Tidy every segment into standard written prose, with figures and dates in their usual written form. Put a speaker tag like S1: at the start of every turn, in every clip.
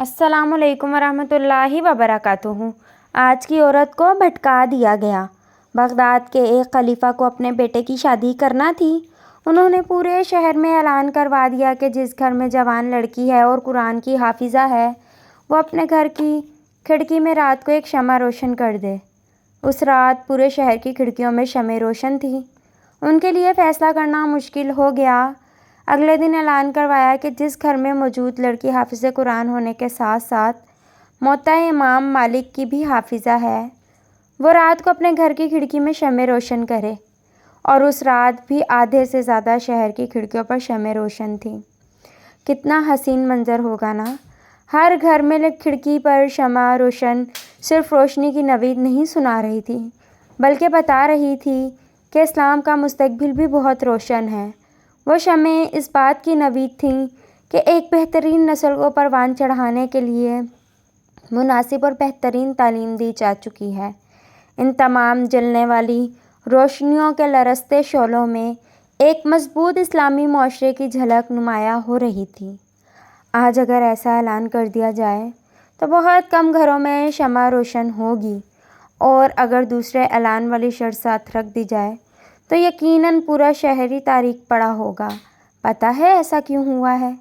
S1: अस्सलामु अलैकुम वरहमतुल्लाहि वबरकातुहू। आज की औरत को भटका दिया गया। बगदाद के एक खलीफा को अपने बेटे की शादी करना थी। उन्होंने पूरे शहर में ऐलान करवा दिया कि जिस घर में जवान लड़की है और कुरान की हाफिज़ा है, वो अपने घर की खिड़की में रात को एक शम्मा रोशन कर दे। उस रात पूरे शहर की खिड़कियों में शम्में रोशन थी। उनके लिए फ़ैसला करना मुश्किल हो गया। अगले दिन ऐलान करवाया कि जिस घर में मौजूद लड़की हाफिज़ कुरान होने के साथ साथ मोता इमाम मालिक की भी हाफिज़ा है, वो रात को अपने घर की खिड़की में शम्में रोशन करे। और उस रात भी आधे से ज़्यादा शहर की खिड़कियों पर शम्में रोशन थी। कितना हसीन मंज़र होगा ना। हर घर में खिड़की पर शम्मा रोशन सिर्फ रोशनी की नवीद नहीं सुना रही थी, बल्कि बता रही थी कि इस्लाम का मुस्तकबिल भी बहुत रोशन है। वो शम्में इस बात की नवीद थीं कि एक बेहतरीन नस्ल को परवान चढ़ाने के लिए मुनासिब और बेहतरीन तालीम दी जा चुकी है। इन तमाम जलने वाली रोशनियों के लरसते शोलों में एक मजबूत इस्लामी मुआशरे की झलक नुमायाँ हो रही थी। आज अगर ऐसा ऐलान कर दिया जाए तो बहुत कम घरों में शम्मा रोशन होगी, और अगर दूसरे ऐलान वाली शर्त साथ रख दी जाए तो यकीनन पूरा शहर ही तारीक पड़ा होगा। पता है ऐसा क्यों हुआ है?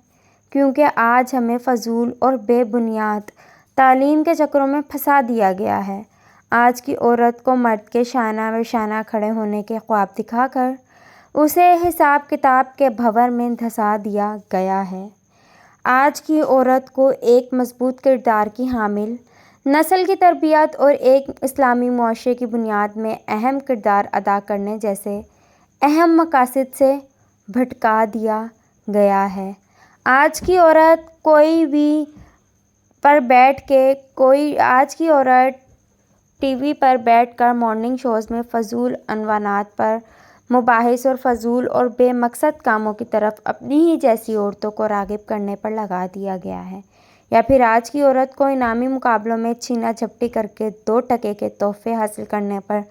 S1: क्योंकि आज हमें फ़जूल और बेबुनियाद तालीम के चक्रों में फंसा दिया गया है। आज की औरत को मर्द के शाना व शाना खड़े होने के ख्वाब दिखाकर उसे हिसाब किताब के भंवर में धंसा दिया गया है। आज की औरत को एक मजबूत किरदार की हामिल, नस्ल की तरबियत और एक इस्लामी मुआशरे की बुनियाद में अहम किरदार अदा करने जैसे अहम मकासद से भटका दिया गया है। आज की औरत आज की औरत टीवी पर बैठकर मॉर्निंग शोज़ में फ़जूल अनवानात पर मुबाहिस और फ़जूल और बेमकसद कामों की तरफ अपनी ही जैसी औरतों को राग़िब करने पर लगा दिया गया है। या फिर आज की औरत को इनामी मुकाबलों में छीना झपटी करके 2 टके के तोहफे हासिल करने पर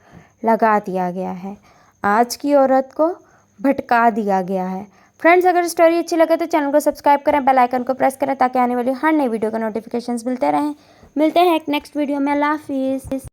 S1: लगा दिया गया है। आज की औरत को भटका दिया गया है। फ्रेंड्स, अगर स्टोरी अच्छी लगे तो चैनल को सब्सक्राइब करें, बेल आइकन को प्रेस करें ताकि आने वाली हर नई वीडियो का नोटिफिकेशंस मिलते रहें। मिलते हैं एक नेक्स्ट वीडियो में। अल्लाह हाफिज़।